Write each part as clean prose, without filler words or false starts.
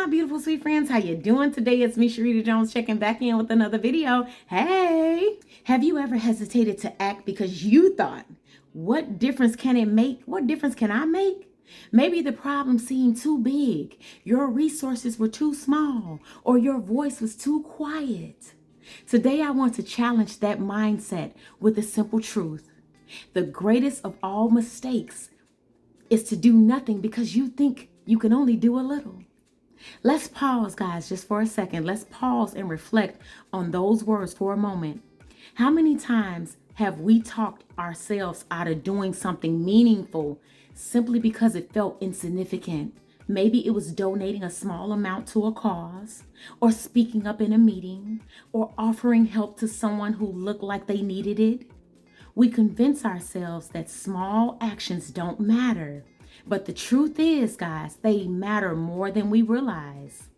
my beautiful sweet friends, how you doing today? It's me, Sharita Jones, checking back in with another video. Hey, have you ever hesitated to act because you thought, what difference can it make? What difference can I make? Maybe the problem seemed too big, your resources were too small, or your voice was too quiet. Today, I want to challenge that mindset with a simple truth. The greatest of all mistakes is to do nothing because you think you can only do a little. Let's pause, guys, just for a second. Let's pause and reflect on those words for a moment. How many times have we talked ourselves out of doing something meaningful simply because it felt insignificant? Maybe it was donating a small amount to a cause, or speaking up in a meeting, or offering help to someone who looked like they needed it. We convince ourselves that small actions don't matter. But the truth is, guys, they matter more than we realize.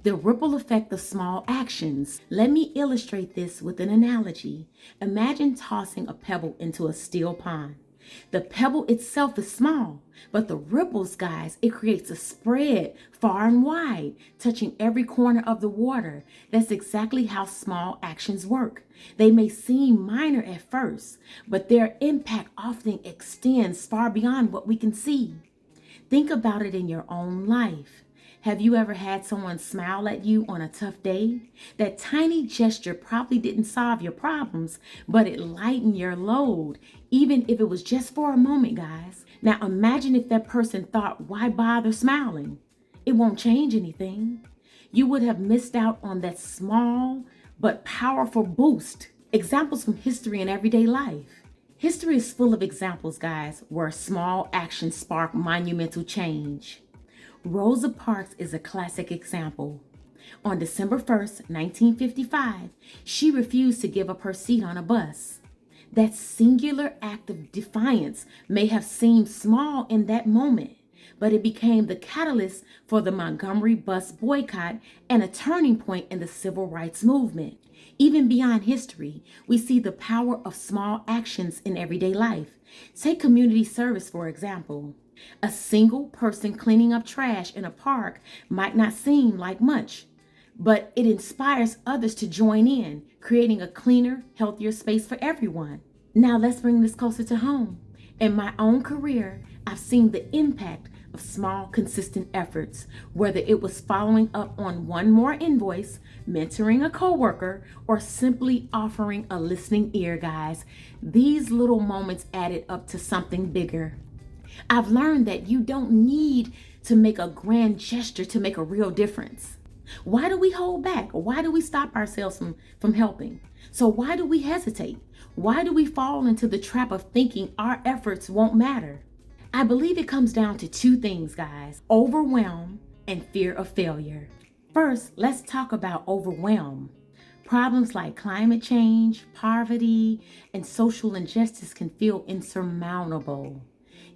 The ripple effect of small actions. Let me illustrate this with an analogy. Imagine tossing a pebble into a still pond. The pebble itself is small, but the ripples, guys, it creates a spread far and wide, touching every corner of the water. That's exactly how small actions work. They may seem minor at first, but their impact often extends far beyond what we can see. Think about it in your own life. Have you ever had someone smile at you on a tough day? That tiny gesture probably didn't solve your problems, but it lightened your load, even if it was just for a moment, guys. Now imagine if that person thought, why bother smiling? It won't change anything. You would have missed out on that small but powerful boost. Examples from history and everyday life. History is full of examples, guys, where small actions spark monumental change. Rosa Parks is a classic example. On December 1st, 1955, she refused to give up her seat on a bus. That singular act of defiance may have seemed small in that moment, but it became the catalyst for the Montgomery bus boycott and a turning point in the civil rights movement. Even beyond history, we see the power of small actions in everyday life. Take community service, for example. A single person cleaning up trash in a park might not seem like much, but it inspires others to join in, creating a cleaner, healthier space for everyone. Now let's bring this closer to home. In my own career, I've seen the impact of small, consistent efforts, whether it was following up on one more invoice, mentoring a coworker, or simply offering a listening ear, guys. These little moments added up to something bigger. I've learned that you don't need to make a grand gesture to make a real difference. Why do we hold back? Why do we stop ourselves from helping? So why do we hesitate? Why do we fall into the trap of thinking our efforts won't matter? I believe it comes down to two things, guys: overwhelm and fear of failure. First, let's talk about overwhelm. Problems like climate change, poverty, and social injustice can feel insurmountable.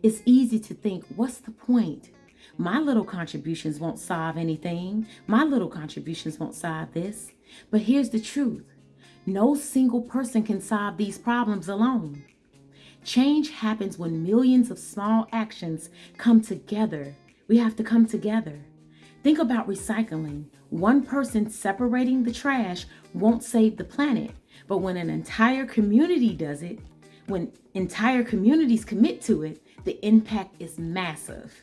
It's easy to think, what's the point? My little contributions won't solve anything. My little contributions won't solve this. But here's the truth. No single person can solve these problems alone. Change happens when millions of small actions come together. We have to come together. Think about recycling. One person separating the trash won't save the planet. But when an entire community does it, when entire communities commit to it, the impact is massive.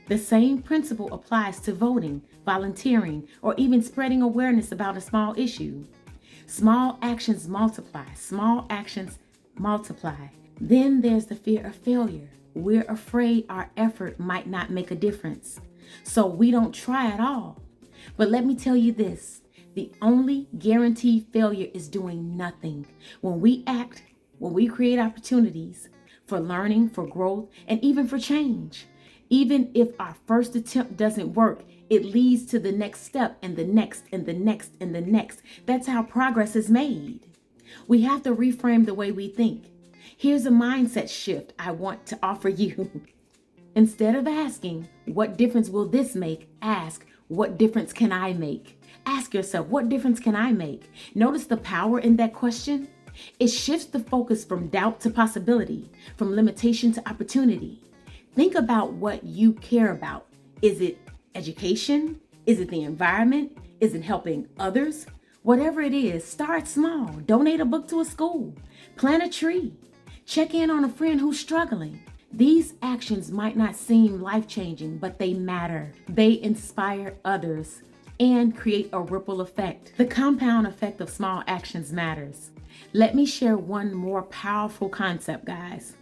The same principle applies to voting, volunteering, or even spreading awareness about a small issue. Small actions multiply. Small actions multiply. Then there's the fear of failure. We're afraid our effort might not make a difference, so we don't try at all. But let me tell you this, the only guaranteed failure is doing nothing. When we act, when we create opportunities for learning, for growth, and even for change, even if our first attempt doesn't work, it leads to the next step and the next and the next and the next. That's how progress is made. We have to reframe the way we think. Here's a mindset shift I want to offer you. Instead of asking, what difference will this make? Ask, what difference can I make? Ask yourself, what difference can I make? Notice the power in that question. It shifts the focus from doubt to possibility, from limitation to opportunity. Think about what you care about. Is it education? Is it the environment? Is it helping others? Whatever it is, start small. Donate a book to a school. Plant a tree. Check in on a friend who's struggling. These actions might not seem life-changing, but they matter. They inspire others and create a ripple effect. The compound effect of small actions matters. Let me share one more powerful concept, guys.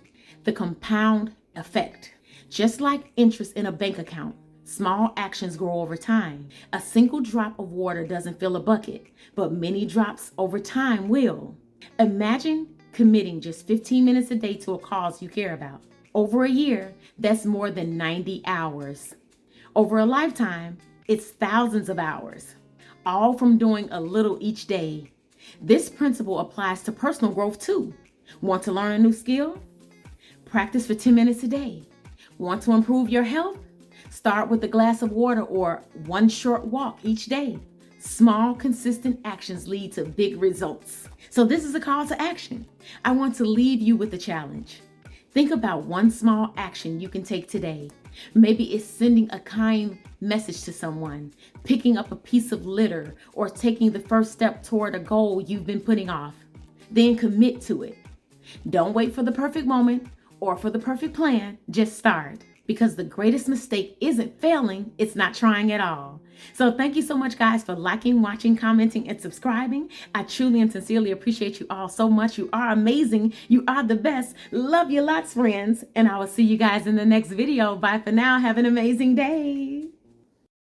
The compound effect. Just like interest in a bank account, small actions grow over time. A single drop of water doesn't fill a bucket, but many drops over time will. Imagine committing just 15 minutes a day to a cause you care about. Over a year, that's more than 90 hours. Over a lifetime, it's thousands of hours, all from doing a little each day. This principle applies to personal growth too. Want to learn a new skill? Practice for 10 minutes a day. Want to improve your health? Start with a glass of water or one short walk each day. Small, consistent actions lead to big results. So this is a call to action. I want to leave you with a challenge. Think about one small action you can take today. Maybe it's sending a kind message to someone, picking up a piece of litter, or taking the first step toward a goal you've been putting off. Then commit to it. Don't wait for the perfect moment or for the perfect plan. Just start. Because the greatest mistake isn't failing, it's not trying at all. So thank you so much, guys, for liking, watching, commenting, and subscribing. I truly and sincerely appreciate you all so much. You are amazing. You are the best. Love you lots, friends. And I will see you guys in the next video. Bye for now. Have an amazing day.